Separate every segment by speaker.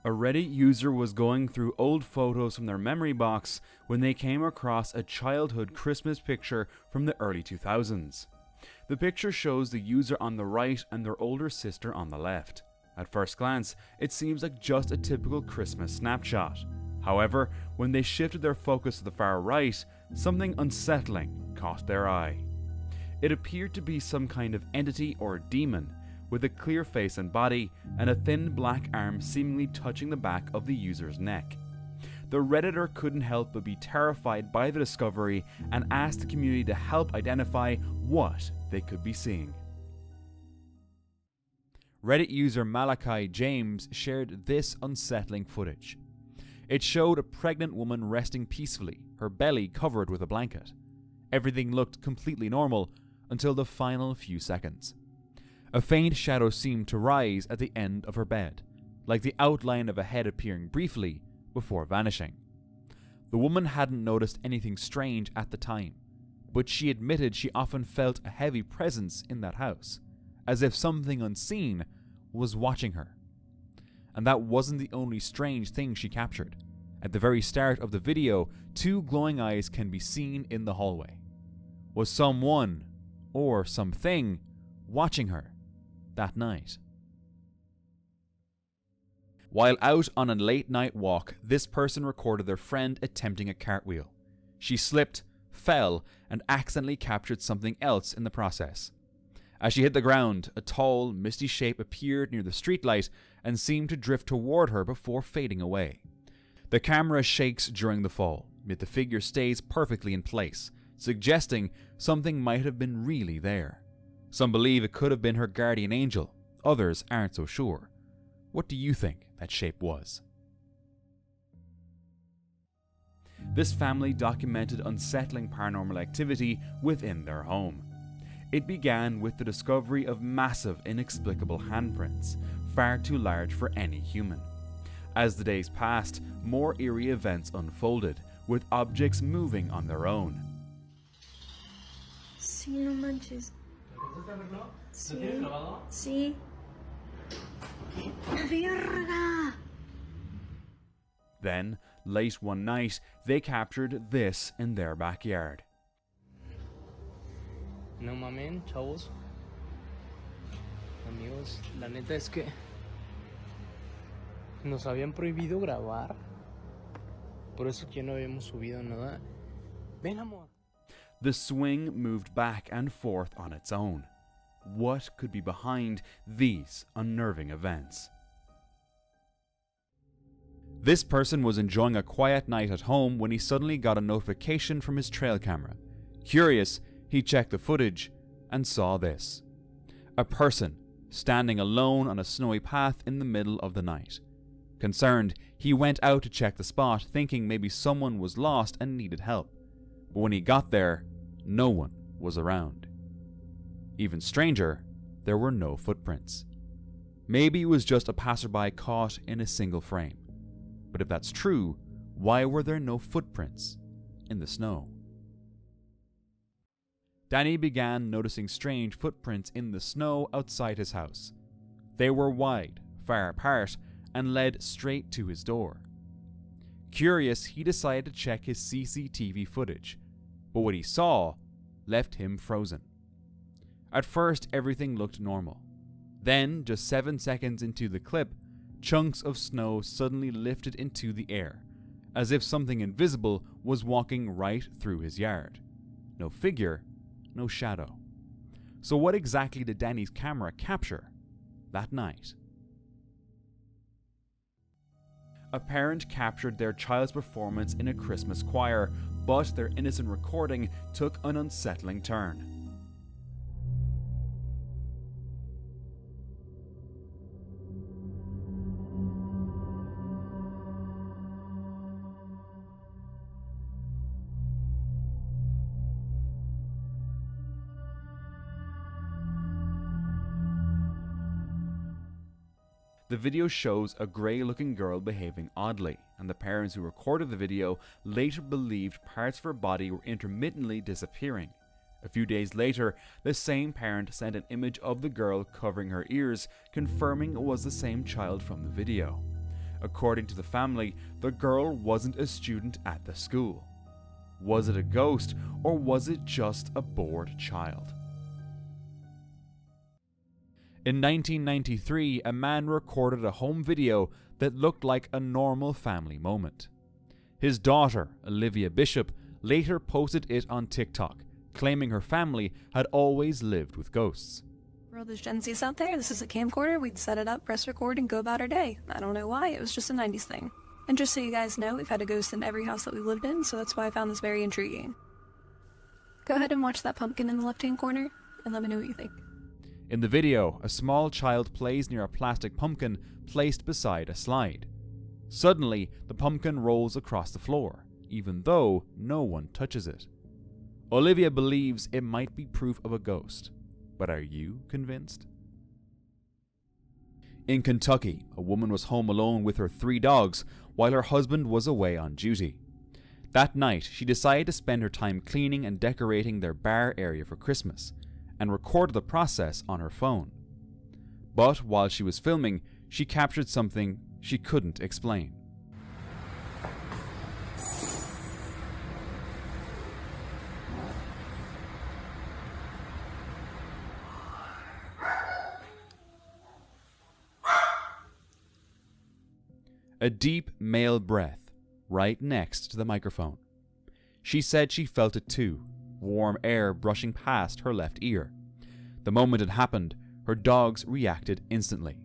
Speaker 1: A Reddit user was going through old photos from their memory box when they came across a childhood Christmas picture from the early 2000s. The picture shows the user on the right and their older sister on the left. At first glance, it seems like just a typical Christmas snapshot. However, when they shifted their focus to the far right, something unsettling caught their eye. It appeared to be some kind of entity or demon, with a clear face and body, and a thin black arm seemingly touching the back of the user's neck. The Redditor couldn't help but be terrified by the discovery and asked the community to help identify what they could be seeing. Reddit user Malachi James shared this unsettling footage. It showed a pregnant woman resting peacefully, her belly covered with a blanket. Everything looked completely normal until the final few seconds. A faint shadow seemed to rise at the end of her bed, like the outline of a head appearing briefly before vanishing. The woman hadn't noticed anything strange at the time, but she admitted she often felt a heavy presence in that house, as if something unseen was watching her. And that wasn't the only strange thing she captured. At the very start of the video, two glowing eyes can be seen in the hallway. Was someone, or something, watching her that night? While out on a late night walk, this person recorded their friend attempting a cartwheel. She slipped, fell, and accidentally captured something else in the process. As she hit the ground, a tall, misty shape appeared near the streetlight and seemed to drift toward her before fading away. The camera shakes during the fall, yet the figure stays perfectly in place, suggesting something might have been really there. Some believe it could have been her guardian angel, others aren't so sure. What do you think that shape was? This family documented unsettling paranormal activity within their home. It began with the discovery of massive, inexplicable handprints, far too large for any human. As the days passed, more eerie events unfolded, with objects moving on their own.
Speaker 2: Sí, no manches. Sí. Sí. Verga.
Speaker 1: Then, late one night, they captured this in their backyard.
Speaker 3: No mamen, chavos. Amigos, la neta es que nos habían prohibido grabar. Por eso que no habíamos subido nada. Ven, amor.
Speaker 1: The swing moved back and forth on its own. What could be behind these unnerving events? This person was enjoying a quiet night at home when he suddenly got a notification from his trail camera. Curious, he checked the footage and saw this. A person standing alone on a snowy path in the middle of the night. Concerned, he went out to check the spot, thinking maybe someone was lost and needed help. But when he got there, no one was around. Even stranger, there were no footprints. Maybe it was just a passerby caught in a single frame. But if that's true, why were there no footprints in the snow? Danny began noticing strange footprints in the snow outside his house. They were wide, far apart, and led straight to his door. Curious, he decided to check his CCTV footage, but what he saw left him frozen. At first, everything looked normal. Then, just 7 seconds into the clip, chunks of snow suddenly lifted into the air, as if something invisible was walking right through his yard. No figure, no shadow. So what exactly did Danny's camera capture that night? A parent captured their child's performance in a Christmas choir, but their innocent recording took an unsettling turn. The video shows a grey-looking girl behaving oddly, and the parents who recorded the video later believed parts of her body were intermittently disappearing. A few days later, the same parent sent an image of the girl covering her ears, confirming it was the same child from the video. According to the family, the girl wasn't a student at the school. Was it a ghost, or was it just a bored child? In 1993, a man recorded a home video that looked like a normal family moment. His daughter, Olivia Bishop, later posted it on TikTok, claiming her family had always lived with ghosts.
Speaker 4: Bro, there's Gen Zs out there. This is a camcorder. We'd set it up, press record, and go about our day. I don't know why. It was just a 90s thing. And just so you guys know, we've had a ghost in every house that we've lived in, so that's why I found this very intriguing. Go ahead and watch that pumpkin in the left-hand corner, and let me know what you think.
Speaker 1: In the video, a small child plays near a plastic pumpkin placed beside a slide. Suddenly, the pumpkin rolls across the floor, even though no one touches it. Olivia believes it might be proof of a ghost, but are you convinced? In Kentucky, a woman was home alone with her 3 dogs while her husband was away on duty. That night, she decided to spend her time cleaning and decorating their bar area for Christmas, and recorded the process on her phone. But while she was filming, she captured something she couldn't explain. A deep male breath right next to the microphone. She said she felt it too, warm air brushing past her left ear. The moment it happened, her dogs reacted instantly.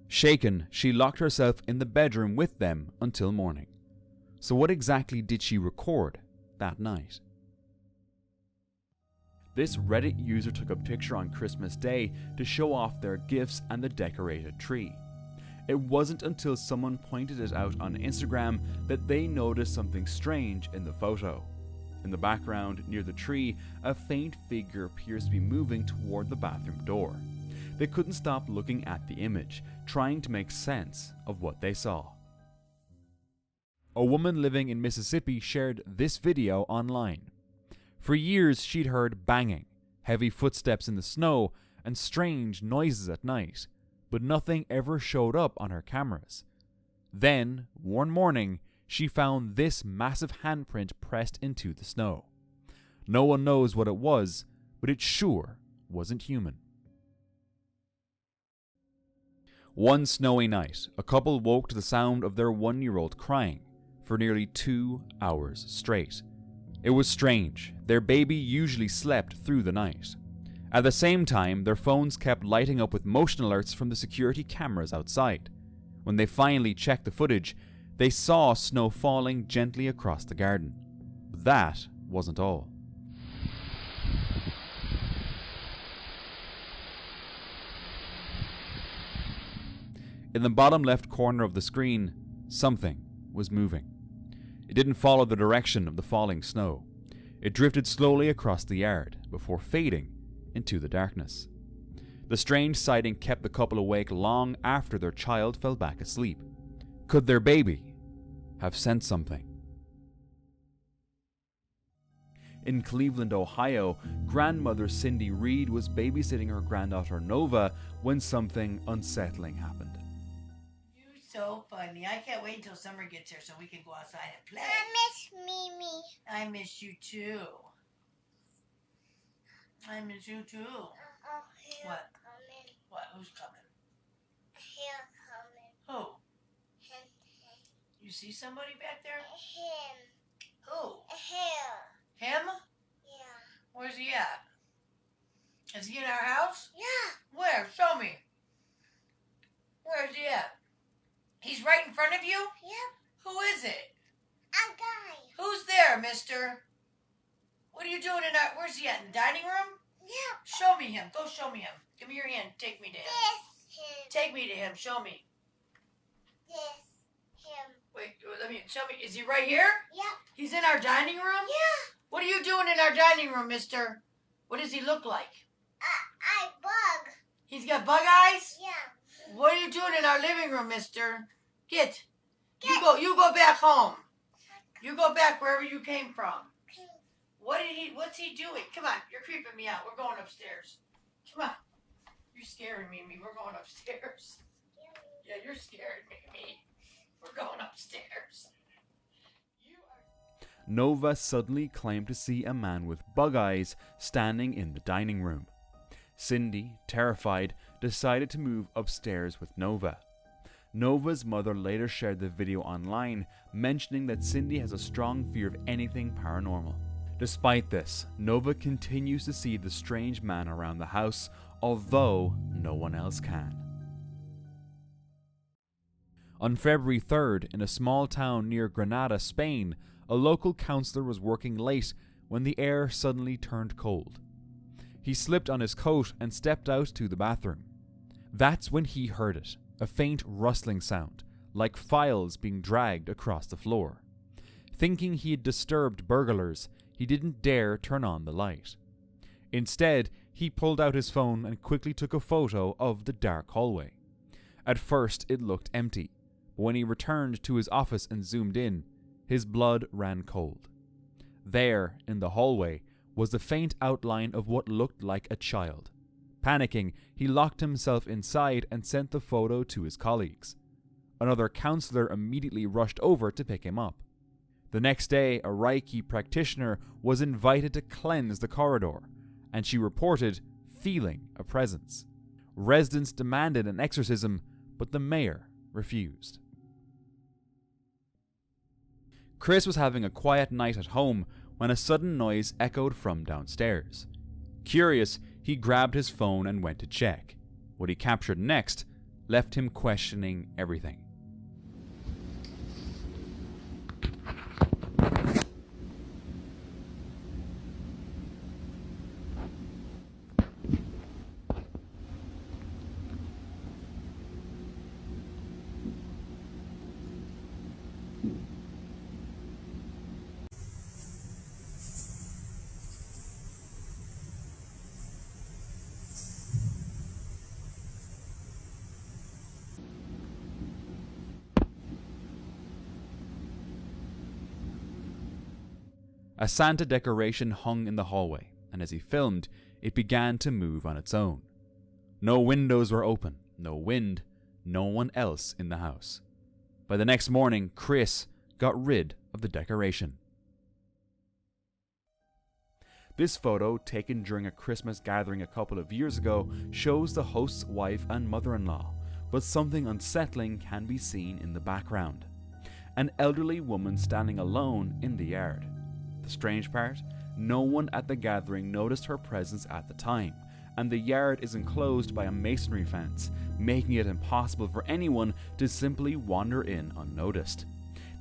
Speaker 1: Shaken, she locked herself in the bedroom with them until morning. So what exactly did she record that night? This Reddit user took a picture on Christmas Day to show off their gifts and the decorated tree. It wasn't until someone pointed it out on Instagram that they noticed something strange in the photo. In the background, near the tree, a faint figure appears to be moving toward the bathroom door. They couldn't stop looking at the image, trying to make sense of what they saw. A woman living in Mississippi shared this video online. For years, she'd heard banging, heavy footsteps in the snow, and strange noises at night, but nothing ever showed up on her cameras. Then, one morning, she found this massive handprint pressed into the snow. No one knows what it was, but it sure wasn't human. One snowy night, a couple woke to the sound of their 1-year-old crying for nearly 2 hours straight. It was strange. Their baby usually slept through the night. At the same time, their phones kept lighting up with motion alerts from the security cameras outside. When they finally checked the footage, they saw snow falling gently across the garden. But that wasn't all. In the bottom left corner of the screen, something was moving. It didn't follow the direction of the falling snow. It drifted slowly across the yard before fading into the darkness. The strange sighting kept the couple awake long after their child fell back asleep. Could their baby have sensed something? In Cleveland, Ohio, grandmother Cindy Reed was babysitting her granddaughter Nova when something unsettling happened.
Speaker 5: So funny. I can't wait until summer gets here so we can go outside and play.
Speaker 2: I miss Mimi.
Speaker 5: I miss you too. I miss you too. What?
Speaker 2: Coming.
Speaker 5: What? Who's coming?
Speaker 2: Here coming.
Speaker 5: Who?
Speaker 2: Him.
Speaker 5: You see somebody back there?
Speaker 2: Him.
Speaker 5: Who?
Speaker 2: Here.
Speaker 5: Him?
Speaker 2: Yeah.
Speaker 5: Where's he at? Is he in our house?
Speaker 2: Yeah.
Speaker 5: Where? Show me. Where's he at? He's right in front of you?
Speaker 2: Yep.
Speaker 5: Who is it?
Speaker 2: A guy.
Speaker 5: Who's there, mister? What are you doing in our... Where's he at? In the dining room?
Speaker 2: Yep.
Speaker 5: Show me him. Go show me him. Give me your hand. Take me to him.
Speaker 2: This him.
Speaker 5: Take me to him. Show me.
Speaker 2: This him.
Speaker 5: Wait, let me... Show me. Is he right here?
Speaker 2: Yep.
Speaker 5: He's in our dining room?
Speaker 2: Yeah.
Speaker 5: What are you doing in our dining room, mister? What does he look like?
Speaker 2: I bug.
Speaker 5: He's got bug eyes?
Speaker 2: Yeah.
Speaker 5: What are you doing in our living room, mister? Get. You go back home. You go back wherever you came from. What's he doing? Come on, you're creeping me out. We're going upstairs. Come on. You're scaring me. We're going upstairs. Yeah, you're scaring me. We're going upstairs.
Speaker 1: Nova suddenly claimed to see a man with bug eyes standing in the dining room. Cindy, terrified, decided to move upstairs with Nova. Nova's mother later shared the video online, mentioning that Cindy has a strong fear of anything paranormal. Despite this, Nova continues to see the strange man around the house, although no one else can. On February 3rd, in a small town near Granada, Spain, a local councillor was working late when the air suddenly turned cold. He slipped on his coat and stepped out to the bathroom. That's when he heard it, a faint rustling sound, like files being dragged across the floor. Thinking he had disturbed burglars, he didn't dare turn on the light. Instead, he pulled out his phone and quickly took a photo of the dark hallway. At first, it looked empty, but when he returned to his office and zoomed in, his blood ran cold. There, in the hallway, was the faint outline of what looked like a child. Panicking, he locked himself inside and sent the photo to his colleagues. Another counsellor immediately rushed over to pick him up. The next day, a Reiki practitioner was invited to cleanse the corridor, and she reported feeling a presence. Residents demanded an exorcism, but the mayor refused. Chris was having a quiet night at home when a sudden noise echoed from downstairs. Curious, he grabbed his phone and went to check. What he captured next left him questioning everything. A Santa decoration hung in the hallway, and as he filmed, it began to move on its own. No windows were open, no wind, no one else in the house. By the next morning, Chris got rid of the decoration. This photo, taken during a Christmas gathering a couple of years ago, shows the host's wife and mother-in-law, but something unsettling can be seen in the background. An elderly woman standing alone in the yard. The strange part, no one at the gathering noticed her presence at the time, and the yard is enclosed by a masonry fence, making it impossible for anyone to simply wander in unnoticed.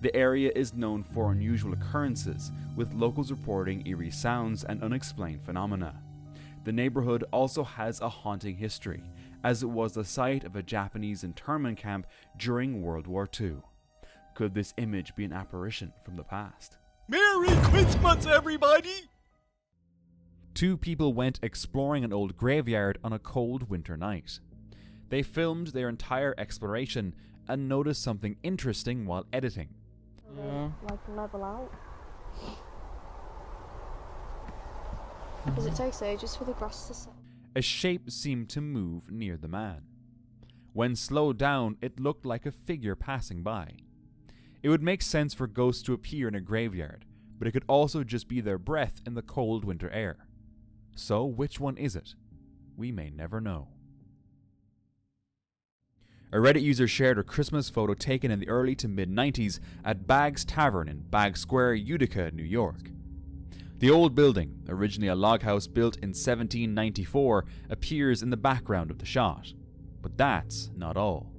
Speaker 1: The area is known for unusual occurrences, with locals reporting eerie sounds and unexplained phenomena. The neighborhood also has a haunting history, as it was the site of a Japanese internment camp during World War II. Could this image be an apparition from the past?
Speaker 6: Merry Christmas, everybody!
Speaker 1: Two people went exploring an old graveyard on a cold winter night. They filmed their entire exploration and noticed something interesting while editing.
Speaker 3: Yeah.
Speaker 7: Like level out. Because it takes ages for the grass to set.
Speaker 1: A shape seemed to move near the man. When slowed down, it looked like a figure passing by. It would make sense for ghosts to appear in a graveyard, but it could also just be their breath in the cold winter air. So which one is it? We may never know. A Reddit user shared a Christmas photo taken in the early to mid-90s at Bag's Tavern in Bag Square, Utica, New York. The old building, originally a log house built in 1794, appears in the background of the shot. But that's not all.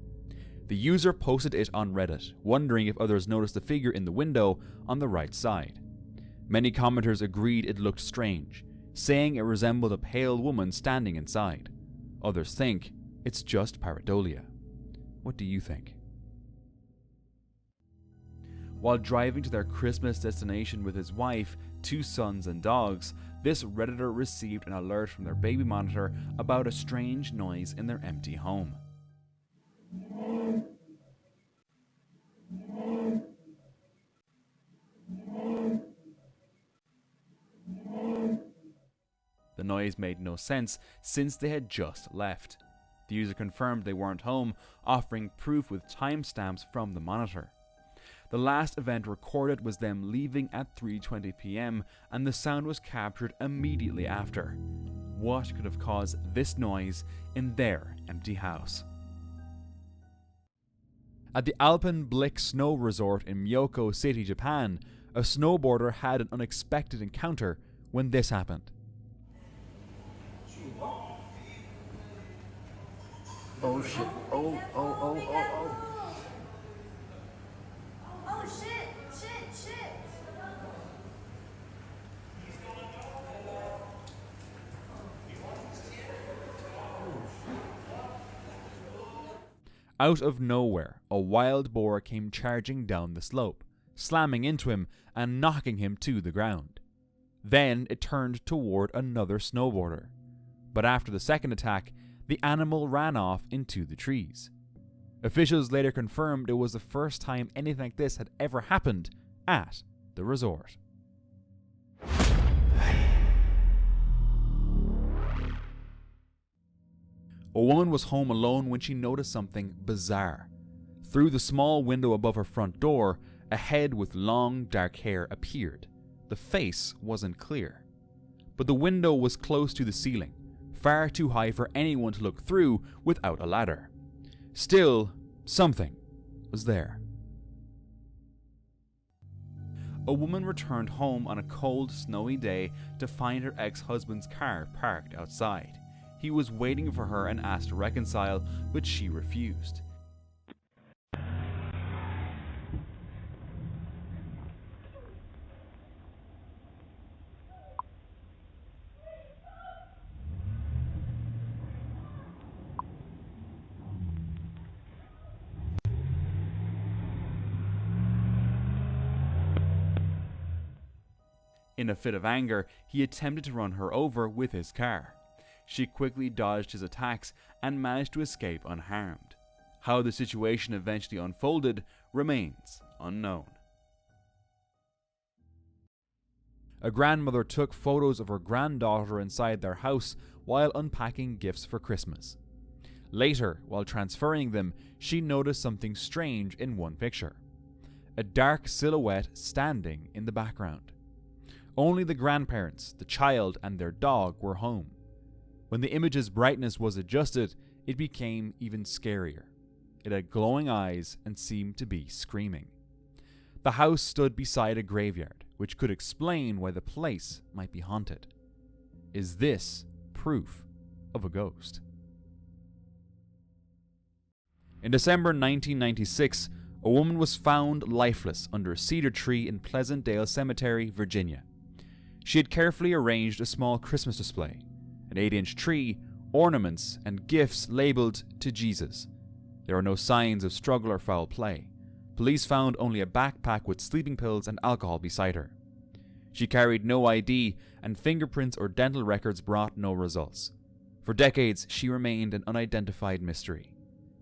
Speaker 1: The user posted it on Reddit, wondering if others noticed the figure in the window on the right side. Many commenters agreed it looked strange, saying it resembled a pale woman standing inside. Others think it's just pareidolia. What do you think? While driving to their Christmas destination with his wife, 2 sons and dogs, this Redditor received an alert from their baby monitor about a strange noise in their empty home. The noise made no sense since they had just left. The user confirmed they weren't home, offering proof with timestamps from the monitor. The last event recorded was them leaving at 3:20 PM, and the sound was captured immediately after. What could have caused this noise in their empty house? At the Alpenblick Snow Resort in Miyako City, Japan, a snowboarder had an unexpected encounter when this happened.
Speaker 3: Oh shit. Oh.
Speaker 2: Oh shit.
Speaker 1: Out of nowhere, a wild boar came charging down the slope, slamming into him and knocking him to the ground. Then it turned toward another snowboarder. But after the second attack, the animal ran off into the trees. Officials later confirmed it was the first time anything like this had ever happened at the resort. A woman was home alone when she noticed something bizarre. Through the small window above her front door, a head with long, dark hair appeared. The face wasn't clear, but the window was close to the ceiling, far too high for anyone to look through without a ladder. Still, something was there. A woman returned home on a cold, snowy day to find her ex-husband's car parked outside. He was waiting for her and asked to reconcile, but she refused. In a fit of anger, he attempted to run her over with his car. She quickly dodged his attacks and managed to escape unharmed. How the situation eventually unfolded remains unknown. A grandmother took photos of her granddaughter inside their house while unpacking gifts for Christmas. Later, while transferring them, she noticed something strange in one picture. A dark silhouette standing in the background. Only the grandparents, the child, and their dog were home. When the image's brightness was adjusted, it became even scarier. It had glowing eyes and seemed to be screaming. The house stood beside a graveyard, which could explain why the place might be haunted. Is this proof of a ghost? In December 1996, a woman was found lifeless under a cedar tree in Pleasantdale Cemetery, Virginia. She had carefully arranged a small Christmas display, an 8-inch tree, ornaments, and gifts labeled to Jesus. There were no signs of struggle or foul play. Police found only a backpack with sleeping pills and alcohol beside her. She carried no ID, and fingerprints or dental records brought no results. For decades, she remained an unidentified mystery.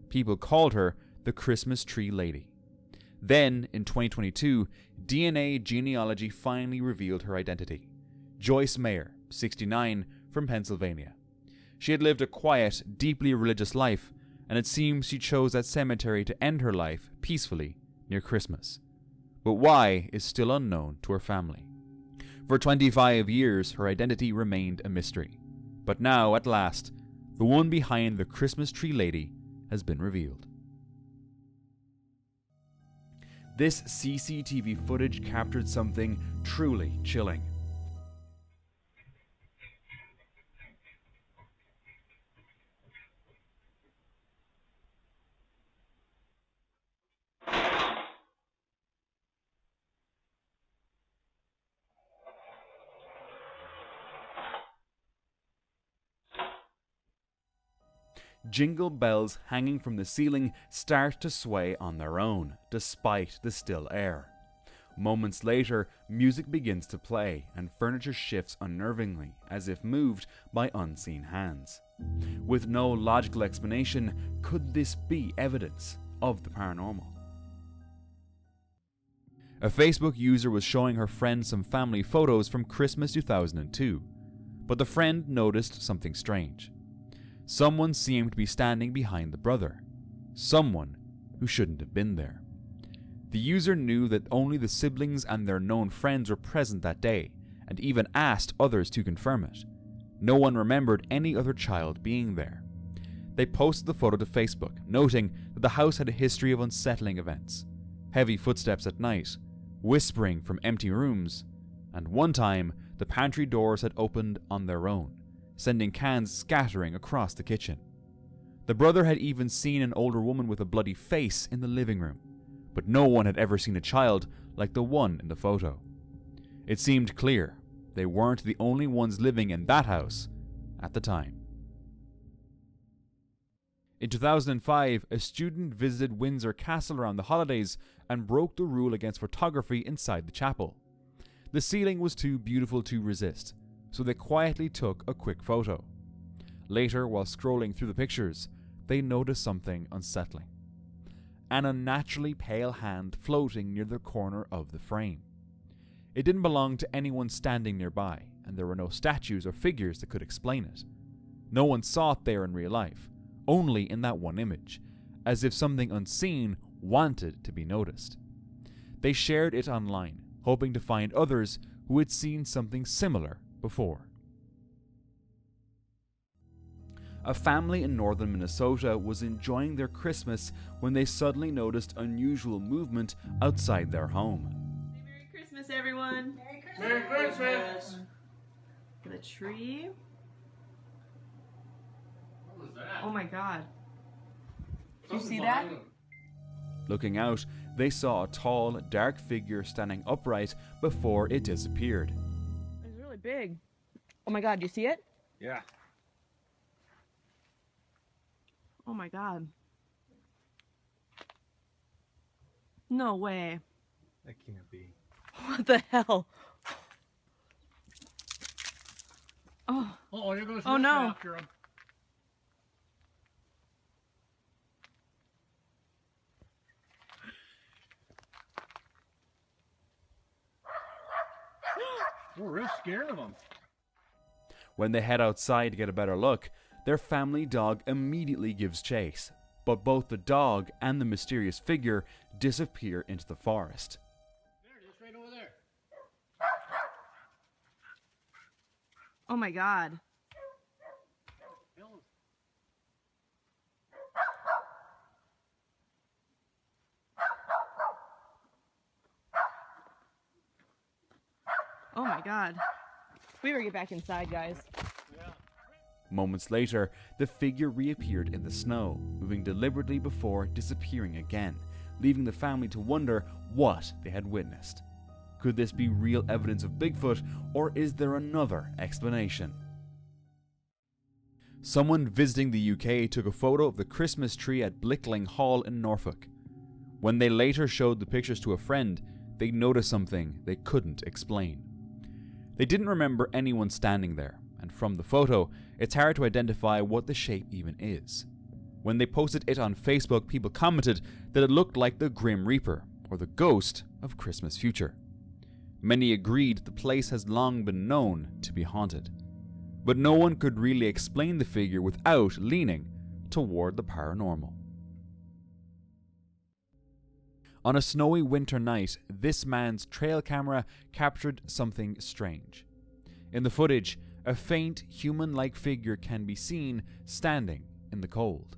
Speaker 1: People called her the Christmas Tree Lady. Then, in 2022, DNA genealogy finally revealed her identity. Joyce Mayer, 69, from Pennsylvania. She had lived a quiet, deeply religious life, and it seems she chose that cemetery to end her life peacefully near Christmas. But why is still unknown to her family. For 25 years, her identity remained a mystery. But now, at last, the one behind the Christmas Tree Lady has been revealed. This CCTV footage captured something truly chilling. Jingle bells hanging from the ceiling start to sway on their own, despite the still air. Moments later, music begins to play, and furniture shifts unnervingly, as if moved by unseen hands. With no logical explanation, could this be evidence of the paranormal? A Facebook user was showing her friend some family photos from Christmas 2002, but the friend noticed something strange. Someone seemed to be standing behind the brother. Someone who shouldn't have been there. The user knew that only the siblings and their known friends were present that day, and even asked others to confirm it. No one remembered any other child being there. They posted the photo to Facebook, noting that the house had a history of unsettling events. Heavy footsteps at night, whispering from empty rooms, and one time the pantry doors had opened on their own, sending cans scattering across the kitchen. The brother had even seen an older woman with a bloody face in the living room, but no one had ever seen a child like the one in the photo. It seemed clear they weren't the only ones living in that house at the time. In 2005, a student visited Windsor Castle around the holidays and broke the rule against photography inside the chapel. The ceiling was too beautiful to resist, so they quietly took a quick photo. Later, while scrolling through the pictures, they noticed something unsettling. An unnaturally pale hand floating near the corner of the frame. It didn't belong to anyone standing nearby, and there were no statues or figures that could explain it. No one saw it there in real life, only in that one image, as if something unseen wanted to be noticed. They shared it online, hoping to find others who had seen something similar before. A family in northern Minnesota was enjoying their Christmas when they suddenly noticed unusual movement outside their home.
Speaker 8: Merry Christmas, everyone!
Speaker 2: Merry Christmas.
Speaker 5: Merry Christmas.
Speaker 8: Look at the tree.
Speaker 5: What was that?
Speaker 8: Oh my god. Did you see that?
Speaker 1: Looking out, they saw a tall, dark figure standing upright before it disappeared.
Speaker 8: It's really big. Oh my god, do you see it?
Speaker 6: Yeah.
Speaker 8: Oh my god. No way.
Speaker 3: That can't be.
Speaker 8: What the hell? Oh.
Speaker 5: Oh, there goes
Speaker 8: Oh, no.
Speaker 5: after him.
Speaker 6: We're real scared of them.
Speaker 1: When they head outside to get a better look, their family dog immediately gives chase, but both the dog and the mysterious figure disappear into the forest.
Speaker 5: There it is, right over there.
Speaker 8: Oh my god. Oh my god. We better get back inside, guys.
Speaker 1: Moments later, the figure reappeared in the snow, moving deliberately before disappearing again, leaving the family to wonder what they had witnessed. Could this be real evidence of Bigfoot, or is there another explanation? Someone visiting the UK took a photo of the Christmas tree at Blickling Hall in Norfolk. When they later showed the pictures to a friend, they noticed something they couldn't explain. They didn't remember anyone standing there, and from the photo, it's hard to identify what the shape even is. When they posted it on Facebook, people commented that it looked like the Grim Reaper, or the ghost of Christmas future. Many agreed the place has long been known to be haunted, but no one could really explain the figure without leaning toward the paranormal. On a snowy winter night, this man's trail camera captured something strange. In the footage, a faint human-like figure can be seen standing in the cold.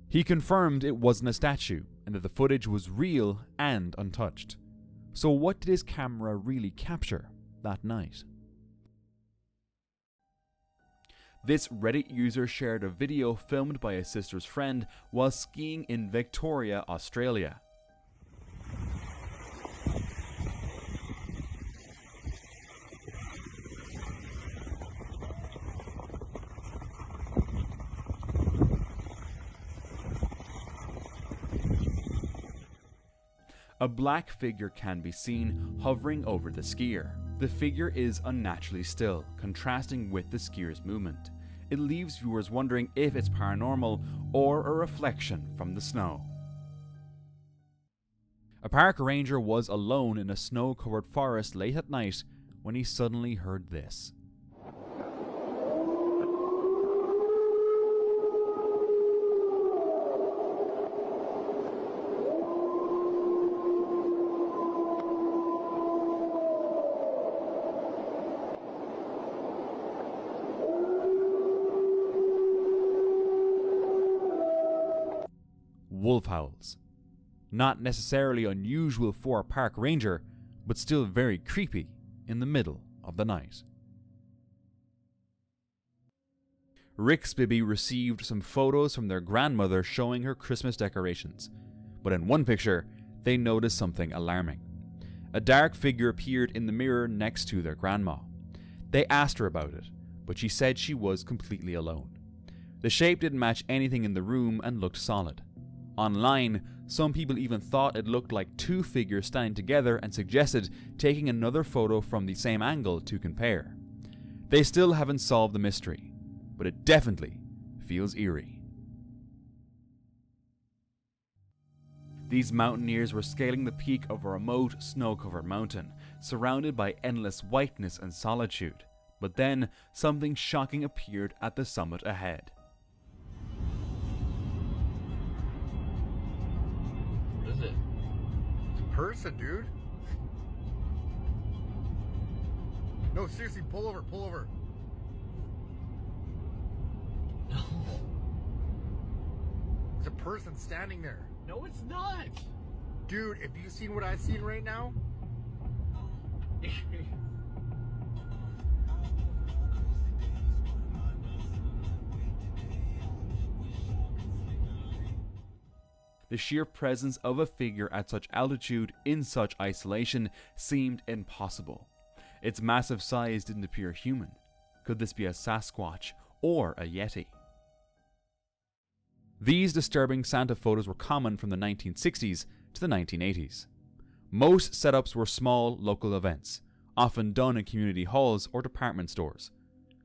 Speaker 1: He confirmed it wasn't a statue and that the footage was real and untouched. So what did his camera really capture that night? This Reddit user shared a video filmed by his sister's friend while skiing in Victoria, Australia. A black figure can be seen hovering over the skier. The figure is unnaturally still, contrasting with the skier's movement. It leaves viewers wondering if it's paranormal or a reflection from the snow. A park ranger was alone in a snow-covered forest late at night when he suddenly heard this. Wolf howls. Not necessarily unusual for a park ranger, but still very creepy in the middle of the night. Rick's Bibby received some photos from their grandmother showing her Christmas decorations, but in one picture, they noticed something alarming. A dark figure appeared in the mirror next to their grandma. They asked her about it, but she said she was completely alone. The shape didn't match anything in the room and looked solid. Online, some people even thought it looked like two figures standing together and suggested taking another photo from the same angle to compare. They still haven't solved the mystery, but it definitely feels eerie. These mountaineers were scaling the peak of a remote, snow-covered mountain, surrounded by endless whiteness and solitude, but then something shocking appeared at the summit ahead.
Speaker 3: What is it?
Speaker 9: It's a person, dude. No, seriously, pull over, pull over.
Speaker 3: No.
Speaker 9: It's a person standing there.
Speaker 3: No, it's not.
Speaker 9: Dude, if you've seen what I've seen right now.
Speaker 1: The sheer presence of a figure at such altitude in such isolation seemed impossible. Its massive size didn't appear human. Could this be a Sasquatch or a Yeti? These disturbing Santa photos were common from the 1960s to the 1980s. Most setups were small local events, often done in community halls or department stores.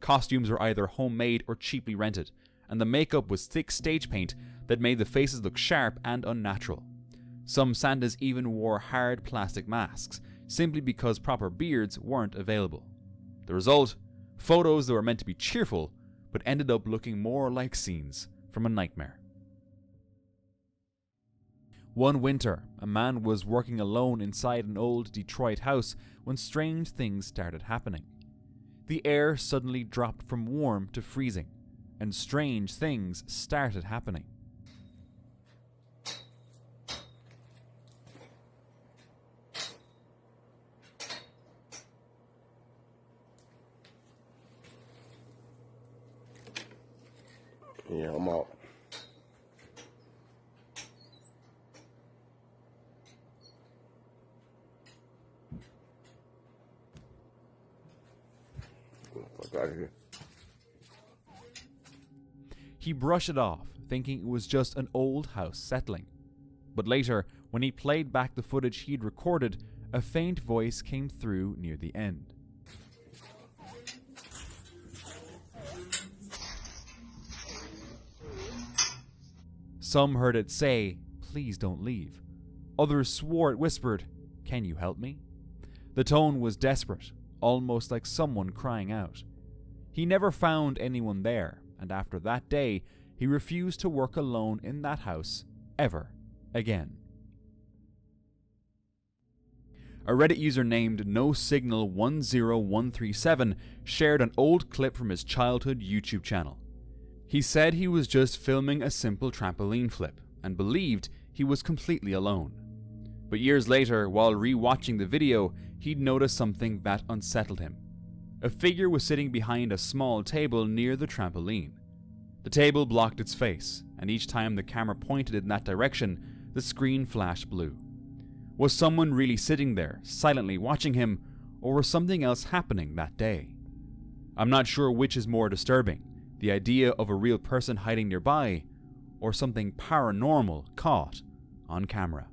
Speaker 1: Costumes were either homemade or cheaply rented, and the makeup was thick stage paint that made the faces look sharp and unnatural. Some Santas even wore hard plastic masks, simply because proper beards weren't available. The result? Photos that were meant to be cheerful, but ended up looking more like scenes from a nightmare. One winter, a man was working alone inside an old Detroit house when strange things started happening. The air suddenly dropped from warm to freezing, and strange things started happening.
Speaker 9: Yeah, I'm out. Fuck out of here.
Speaker 1: He brushed it off, thinking it was just an old house settling. But later, when he played back the footage he'd recorded, a faint voice came through near the end. Some heard it say, "Please don't leave." Others swore it whispered, "Can you help me?" The tone was desperate, almost like someone crying out. He never found anyone there, and after that day, he refused to work alone in that house ever again. A Reddit user named NoSignal10137 shared an old clip from his childhood YouTube channel. He said he was just filming a simple trampoline flip and believed he was completely alone. But years later, while re-watching the video, he'd noticed something that unsettled him. A figure was sitting behind a small table near the trampoline. The table blocked its face, and each time the camera pointed in that direction, the screen flashed blue. Was someone really sitting there, silently watching him, or was something else happening that day? I'm not sure which is more disturbing, the idea of a real person hiding nearby, or something paranormal caught on camera.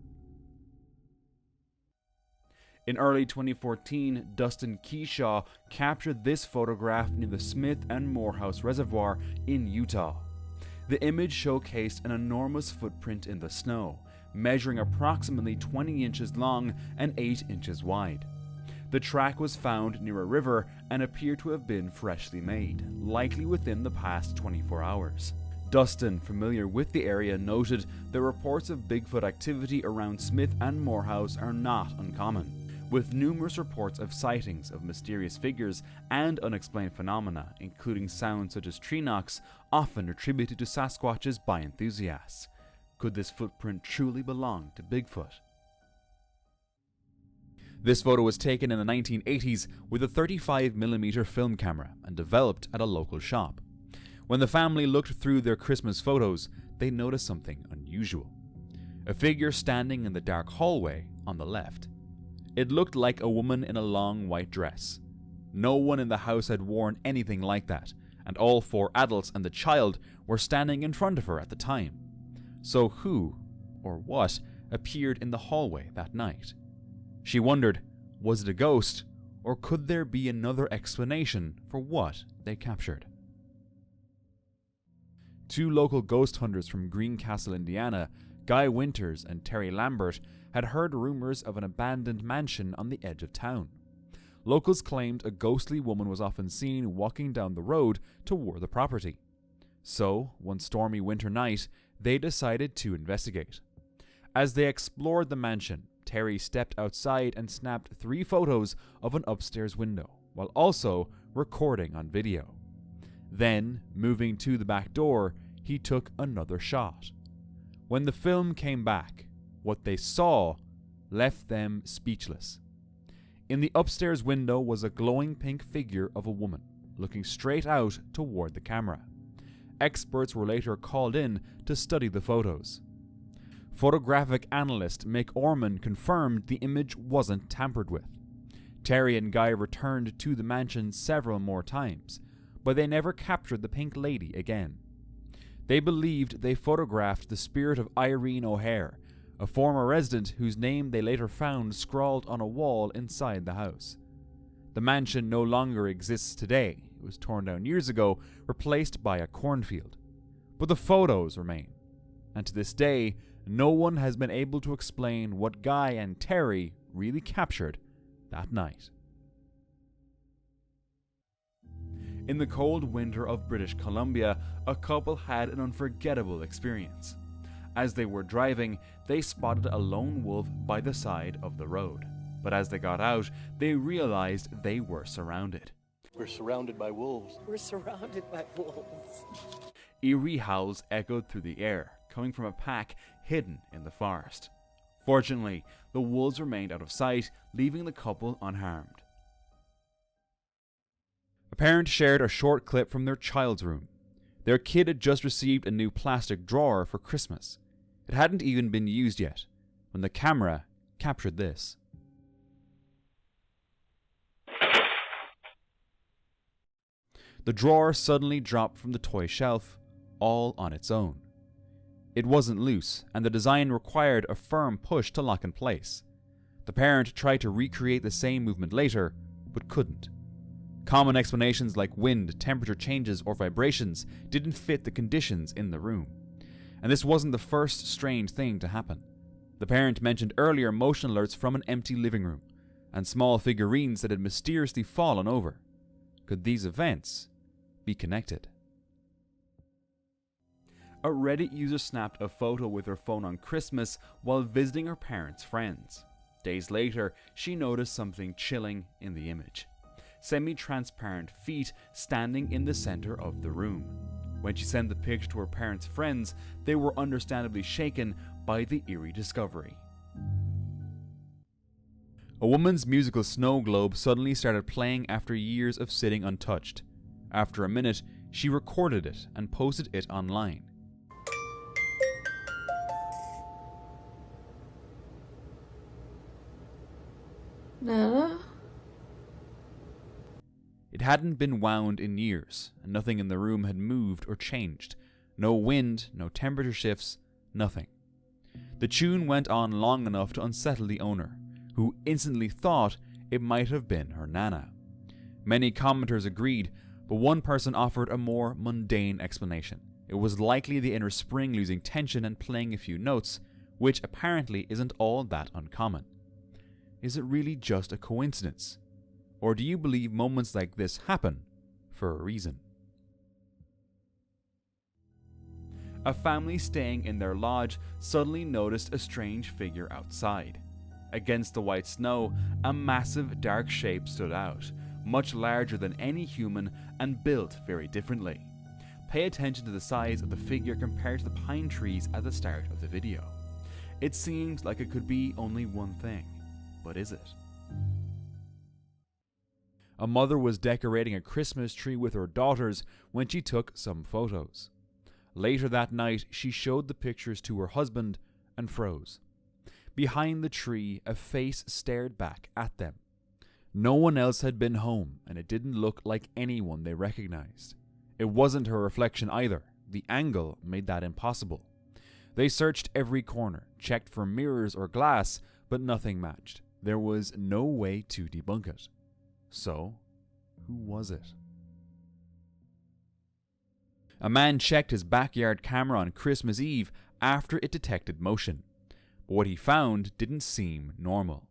Speaker 1: In early 2014, Dustin Keyshaw captured this photograph near the Smith and Morehouse Reservoir in Utah. The image showcased an enormous footprint in the snow, measuring approximately 20 inches long and 8 inches wide. The track was found near a river and appeared to have been freshly made, likely within the past 24 hours. Dustin, familiar with the area, noted that reports of Bigfoot activity around Smith and Morehouse are not uncommon, with numerous reports of sightings of mysterious figures and unexplained phenomena, including sounds such as tree knocks, often attributed to Sasquatches by enthusiasts. Could this footprint truly belong to Bigfoot? This photo was taken in the 1980s with a 35mm film camera and developed at a local shop. When the family looked through their Christmas photos, they noticed something unusual. A figure standing in the dark hallway on the left. It looked like a woman in a long white dress. No one in the house had worn anything like that, and all 4 adults and the child were standing in front of her at the time. So who, or what, appeared in the hallway that night? She wondered, was it a ghost, or could there be another explanation for what they captured? 2 local ghost hunters from Greencastle, Indiana, Guy Winters and Terry Lambert, had heard rumors of an abandoned mansion on the edge of town. Locals claimed a ghostly woman was often seen walking down the road toward the property. So, one stormy winter night, they decided to investigate. As they explored the mansion, Terry stepped outside and snapped 3 photos of an upstairs window, while also recording on video. Then, moving to the back door, he took another shot. When the film came back, what they saw left them speechless. In the upstairs window was a glowing pink figure of a woman, looking straight out toward the camera. Experts were later called in to study the photos. Photographic analyst Mick Orman confirmed the image wasn't tampered with. Terry and Guy returned to the mansion several more times, but they never captured the pink lady again. They believed they photographed the spirit of Irene O'Hare, a former resident whose name they later found scrawled on a wall inside the house. The mansion no longer exists today. It was torn down years ago, replaced by a cornfield. But the photos remain, and to this day, no one has been able to explain what Guy and Terry really captured that night. In the cold winter of British Columbia, a couple had an unforgettable experience. As they were driving, they spotted a lone wolf by the side of the road. But as they got out, they realized they were surrounded.
Speaker 10: We're surrounded by wolves.
Speaker 11: We're surrounded by wolves.
Speaker 1: Eerie howls echoed through the air, coming from a pack hidden in the forest. Fortunately, the wolves remained out of sight, leaving the couple unharmed. A parent shared a short clip from their child's room. Their kid had just received a new plastic drawer for Christmas. It hadn't even been used yet, when the camera captured this. The drawer suddenly dropped from the toy shelf, all on its own. It wasn't loose, and the design required a firm push to lock in place. The parent tried to recreate the same movement later, but couldn't. Common explanations like wind, temperature changes, or vibrations didn't fit the conditions in the room. And this wasn't the first strange thing to happen. The parent mentioned earlier motion alerts from an empty living room, and small figurines that had mysteriously fallen over. Could these events be connected? A Reddit user snapped a photo with her phone on Christmas while visiting her parents' friends. Days later, she noticed something chilling in the image. Semi-transparent feet standing in the center of the room. When she sent the picture to her parents' friends, they were understandably shaken by the eerie discovery. A woman's musical snow globe suddenly started playing after years of sitting untouched. After a minute, she recorded it and posted it online.
Speaker 7: Nana?
Speaker 1: It hadn't been wound in years, and nothing in the room had moved or changed. No wind, no temperature shifts, nothing. The tune went on long enough to unsettle the owner, who instantly thought it might have been her Nana. Many commenters agreed, but one person offered a more mundane explanation. It was likely the inner spring losing tension and playing a few notes, which apparently isn't all that uncommon. Is it really just a coincidence? Or do you believe moments like this happen for a reason? A family staying in their lodge suddenly noticed a strange figure outside. Against the white snow, a massive dark shape stood out, much larger than any human and built very differently. Pay attention to the size of the figure compared to the pine trees at the start of the video. It seems like it could be only one thing, but is it? A mother was decorating a Christmas tree with her daughters when she took some photos. Later that night, she showed the pictures to her husband and froze. Behind the tree, a face stared back at them. No one else had been home, and it didn't look like anyone they recognized. It wasn't her reflection either. The angle made that impossible. They searched every corner, checked for mirrors or glass, but nothing matched. There was no way to debunk it. So, who was it? A man checked his backyard camera on Christmas Eve after it detected motion. But what he found didn't seem normal.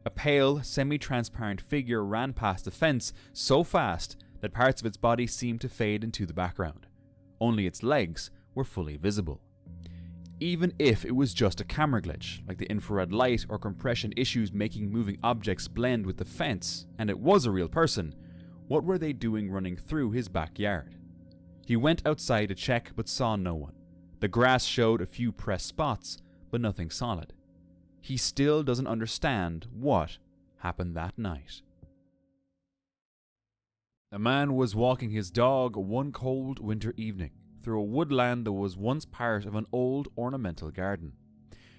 Speaker 1: A pale, semi-transparent figure ran past the fence so fast that parts of its body seemed to fade into the background. Only its legs were fully visible. Even if it was just a camera glitch, like the infrared light or compression issues making moving objects blend with the fence, and it was a real person, what were they doing running through his backyard? He went outside to check but saw no one. The grass showed a few pressed spots, but nothing solid. He still doesn't understand what happened that night. A man was walking his dog one cold winter evening through a woodland that was once part of an old ornamental garden.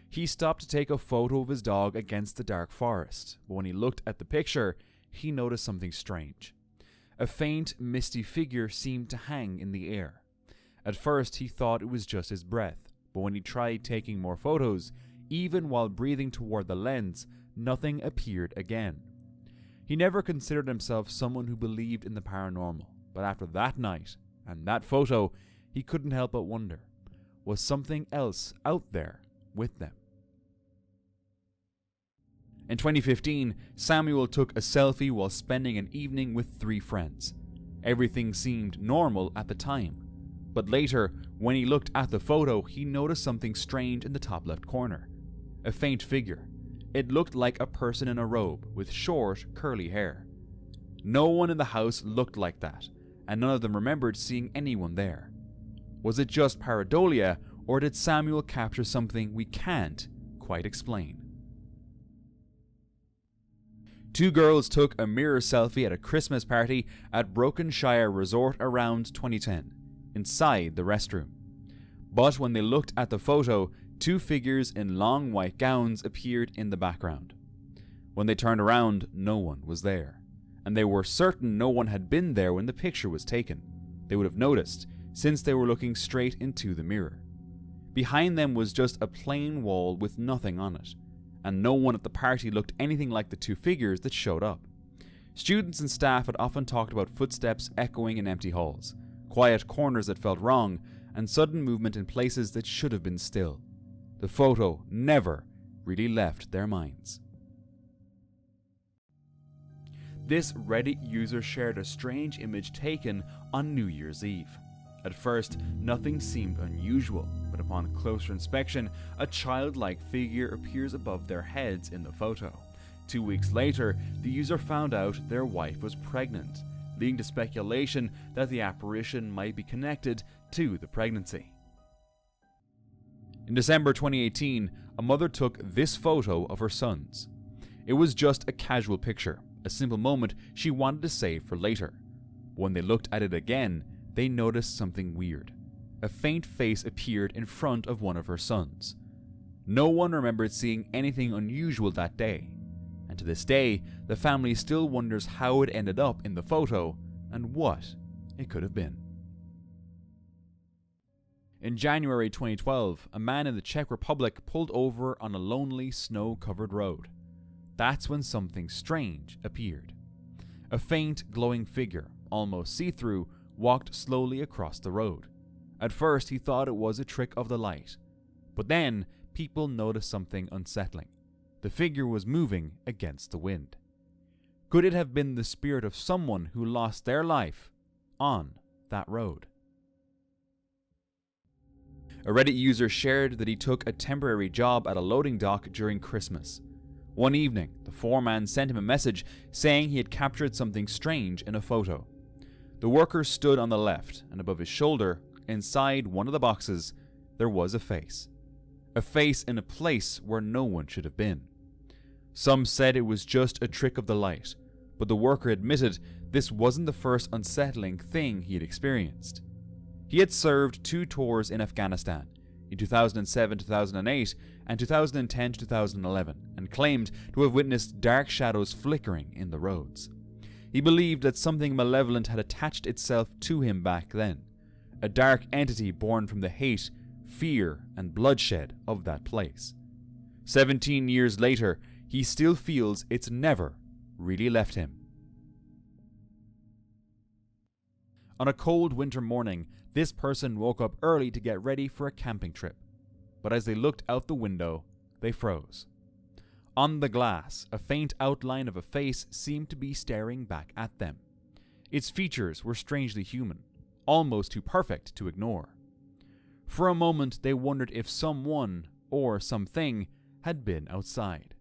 Speaker 1: He stopped to take a photo of his dog against the dark forest, but when he looked at the picture, he noticed something strange. A faint, misty figure seemed to hang in the air. At first, he thought it was just his breath, but when he tried taking more photos, even while breathing toward the lens, nothing appeared again. He never considered himself someone who believed in the paranormal, but after that night and that photo, he couldn't help but wonder, was something else out there with them? In 2015, Samuel took a selfie while spending an evening with 3 friends. Everything seemed normal at the time, but later, when he looked at the photo, he noticed something strange in the top left corner. A faint figure. It looked like a person in a robe with short, curly hair. No one in the house looked like that, and none of them remembered seeing anyone there. Was it just pareidolia, or did Samuel capture something we can't quite explain? 2 girls took a mirror selfie at a Christmas party at Brokenshire Resort around 2010, inside the restroom. But when they looked at the photo, 2 figures in long white gowns appeared in the background. When they turned around, no one was there, and they were certain no one had been there when the picture was taken. They would have noticed, since they were looking straight into the mirror. Behind them was just a plain wall with nothing on it, and no one at the party looked anything like the 2 figures that showed up. Students and staff had often talked about footsteps echoing in empty halls, quiet corners that felt wrong, and sudden movement in places that should have been still. The photo never really left their minds. This Reddit user shared a strange image taken on New Year's Eve. At first, nothing seemed unusual, but upon closer inspection, a childlike figure appears above their heads in the photo. 2 weeks later, the user found out their wife was pregnant, leading to speculation that the apparition might be connected to the pregnancy. In December 2018, a mother took this photo of her sons. It was just a casual picture, a simple moment she wanted to save for later. When they looked at it again, they noticed something weird. A faint face appeared in front of one of her sons. No one remembered seeing anything unusual that day, and to this day, the family still wonders how it ended up in the photo and what it could have been. In January 2012, a man in the Czech Republic pulled over on a lonely, snow-covered road. That's when something strange appeared. A faint, glowing figure, almost see-through, walked slowly across the road. At first he thought it was a trick of the light, but then people noticed something unsettling. The figure was moving against the wind. Could it have been the spirit of someone who lost their life on that road? A Reddit user shared that he took a temporary job at a loading dock during Christmas. One evening, the foreman sent him a message saying he had captured something strange in a photo. The worker stood on the left, and above his shoulder, inside one of the boxes, there was a face. A face in a place where no one should have been. Some said it was just a trick of the light, but the worker admitted this wasn't the first unsettling thing he had experienced. He had served 2 tours in Afghanistan, in 2007-2008 and 2010-2011, and claimed to have witnessed dark shadows flickering in the roads. He believed that something malevolent had attached itself to him back then, a dark entity born from the hate, fear, and bloodshed of that place. 17 years later, he still feels it's never really left him. On a cold winter morning, this person woke up early to get ready for a camping trip. But as they looked out the window, they froze. On the glass, a faint outline of a face seemed to be staring back at them. Its features were strangely human, almost too perfect to ignore. For a moment, they wondered if someone, or something, had been outside.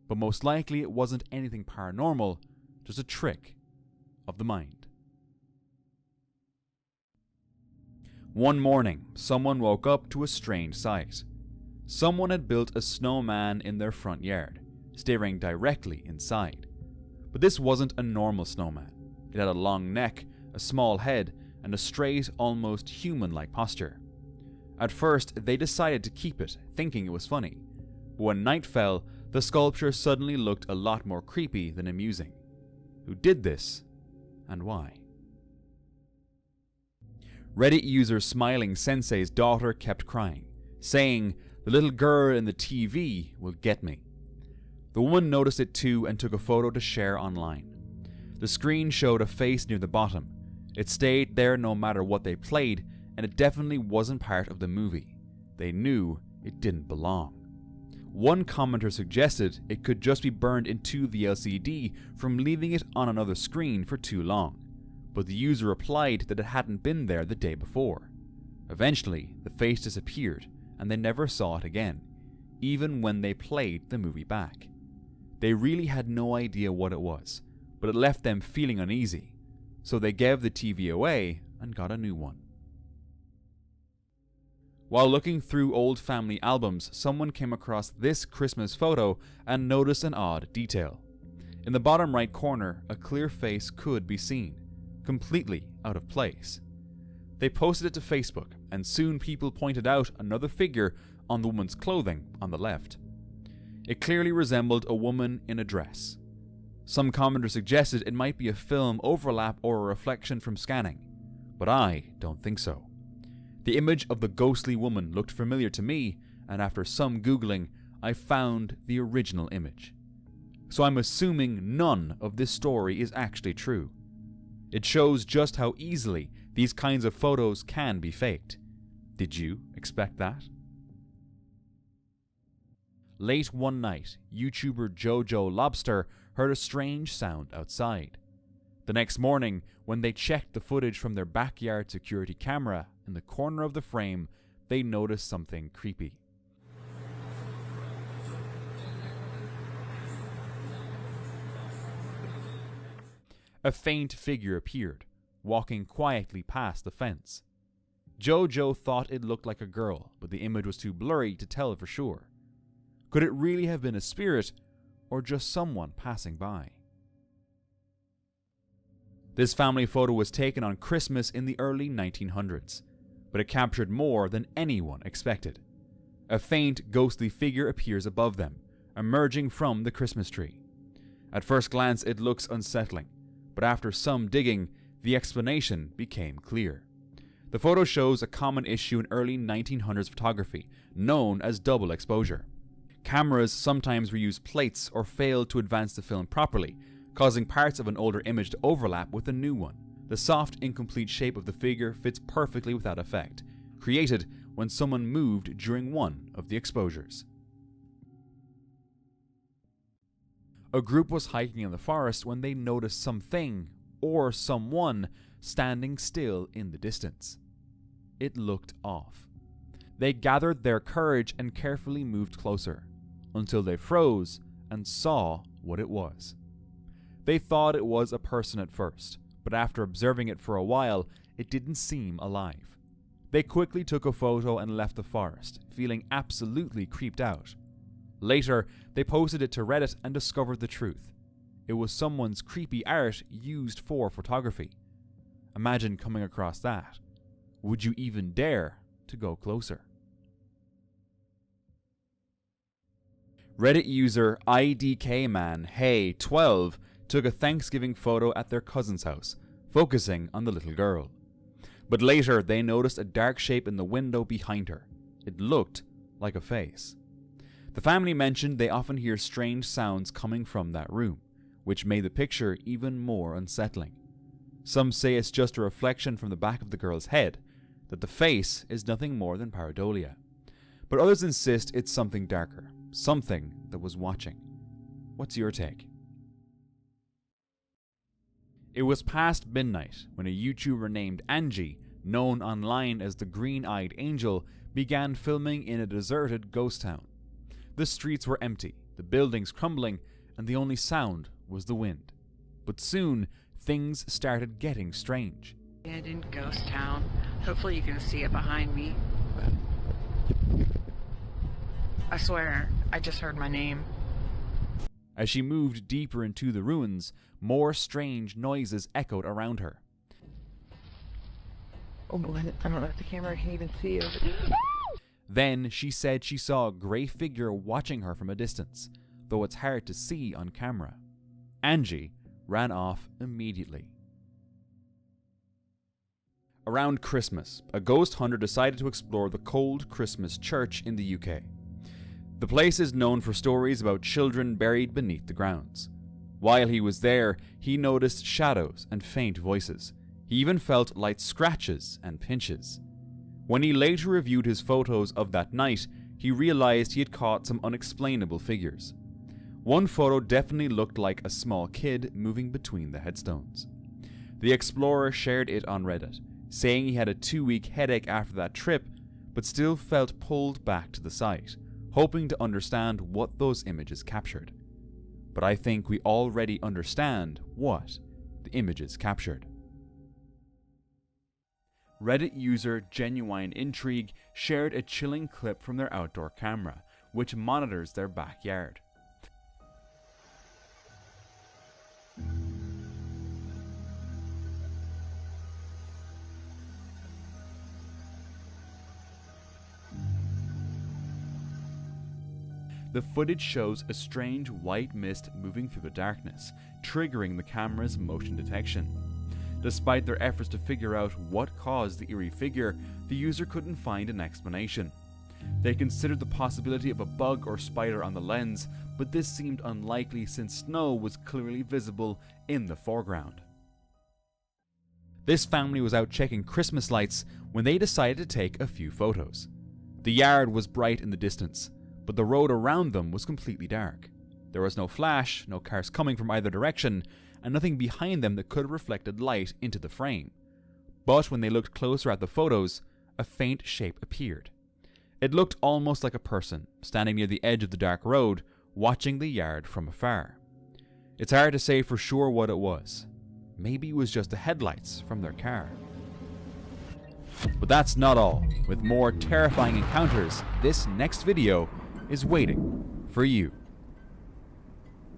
Speaker 1: But most likely it wasn't anything paranormal, just a trick of the mind. One morning, someone woke up to a strange sight. Someone had built a snowman in their front yard, staring directly inside. But this wasn't a normal snowman. It had a long neck, a small head, and a straight, almost human-like posture. At first, they decided to keep it, thinking it was funny. But when night fell, the sculpture suddenly looked a lot more creepy than amusing. Who did this, and why? Reddit user Smiling Sensei's daughter kept crying, saying, "The little girl in the TV will get me." The woman noticed it too and took a photo to share online. The screen showed a face near the bottom. It stayed there no matter what they played, and it definitely wasn't part of the movie. They knew it didn't belong. One commenter suggested it could just be burned into the LCD from leaving it on another screen for too long, but the user replied that it hadn't been there the day before. Eventually, the face disappeared, and they never saw it again, even when they played the movie back. They really had no idea what it was, but it left them feeling uneasy, so they gave the TV away and got a new one. While looking through old family albums, someone came across this Christmas photo and noticed an odd detail. In the bottom right corner, a clear face could be seen, completely out of place. They posted it to Facebook, and soon people pointed out another figure on the woman's clothing on the left. It clearly resembled a woman in a dress. Some commenters suggested it might be a film overlap or a reflection from scanning, but I don't think so. The image of the ghostly woman looked familiar to me, and after some Googling, I found the original image. So I'm assuming none of this story is actually true. It shows just how easily these kinds of photos can be faked. Did you expect that? Late one night, YouTuber Jojo Lobster heard a strange sound outside. The next morning, when they checked the footage from their backyard security camera, in the corner of the frame, they noticed something creepy. A faint figure appeared, walking quietly past the fence. Jojo thought it looked like a girl, but the image was too blurry to tell for sure. Could it really have been a spirit, or just someone passing by? This family photo was taken on Christmas in the early 1900s, but it captured more than anyone expected. A faint, ghostly figure appears above them, emerging from the Christmas tree. At first glance, it looks unsettling, but after some digging, the explanation became clear. The photo shows a common issue in early 1900s photography, known as double exposure. Cameras sometimes reuse plates or failed to advance the film properly, causing parts of an older image to overlap with a new one, The soft, incomplete shape of the figure fits perfectly with that effect, created when someone moved during one of the exposures. A group was hiking in the forest when they noticed something, or someone, standing still in the distance. It looked off. They gathered their courage and carefully moved closer, until they froze and saw what it was. They thought it was a person at first, but after observing it for a while, it didn't seem alive. They quickly took a photo and left the forest, feeling absolutely creeped out. Later, they posted it to Reddit and discovered the truth. It was someone's creepy art used for photography. Imagine coming across that. Would you even dare to go closer? Reddit user IDKManHey12 took a Thanksgiving photo at their cousin's house, focusing on the little girl. But later they noticed a dark shape in the window behind her. It looked like a face. The family mentioned they often hear strange sounds coming from that room, which made the picture even more unsettling. Some say it's just a reflection from the back of the girl's head, that the face is nothing more than pareidolia. But others insist it's something darker, something that was watching. What's your take? It was past midnight when a YouTuber named Angie, known online as the Green-Eyed Angel, began filming in a deserted ghost town. The streets were empty, the buildings crumbling, and the only sound was the wind. But soon, things started getting strange.
Speaker 12: Abandoned ghost town. Hopefully you can see it behind me. I swear, I just heard my name.
Speaker 1: As she moved deeper into the ruins, more strange noises echoed around her.
Speaker 12: Oh, I don't know if the camera can even see it.
Speaker 1: Then she said she saw a grey figure watching her from a distance, though it's hard to see on camera. Angie ran off immediately. Around Christmas, a ghost hunter decided to explore the Cold Christmas Church in the UK. The place is known for stories about children buried beneath the grounds. While he was there, he noticed shadows and faint voices. He even felt light scratches and pinches. When he later reviewed his photos of that night, he realized he had caught some unexplainable figures. One photo definitely looked like a small kid moving between the headstones. The explorer shared it on Reddit, saying he had a 2-week headache after that trip, but still felt pulled back to the site, hoping to understand what those images captured. But I think we already understand what the images captured. Reddit user Genuine Intrigue shared a chilling clip from their outdoor camera, which monitors their backyard. The footage shows a strange white mist moving through the darkness, triggering the camera's motion detection. Despite their efforts to figure out what caused the eerie figure, the user couldn't find an explanation. They considered the possibility of a bug or spider on the lens, but this seemed unlikely since snow was clearly visible in the foreground. This family was out checking Christmas lights when they decided to take a few photos. The yard was bright in the distance, but the road around them was completely dark. There was no flash, no cars coming from either direction, and nothing behind them that could have reflected light into the frame. But when they looked closer at the photos, a faint shape appeared. It looked almost like a person, standing near the edge of the dark road, watching the yard from afar. It's hard to say for sure what it was. Maybe it was just the headlights from their car. But that's not all. With more terrifying encounters, this next video is waiting for you.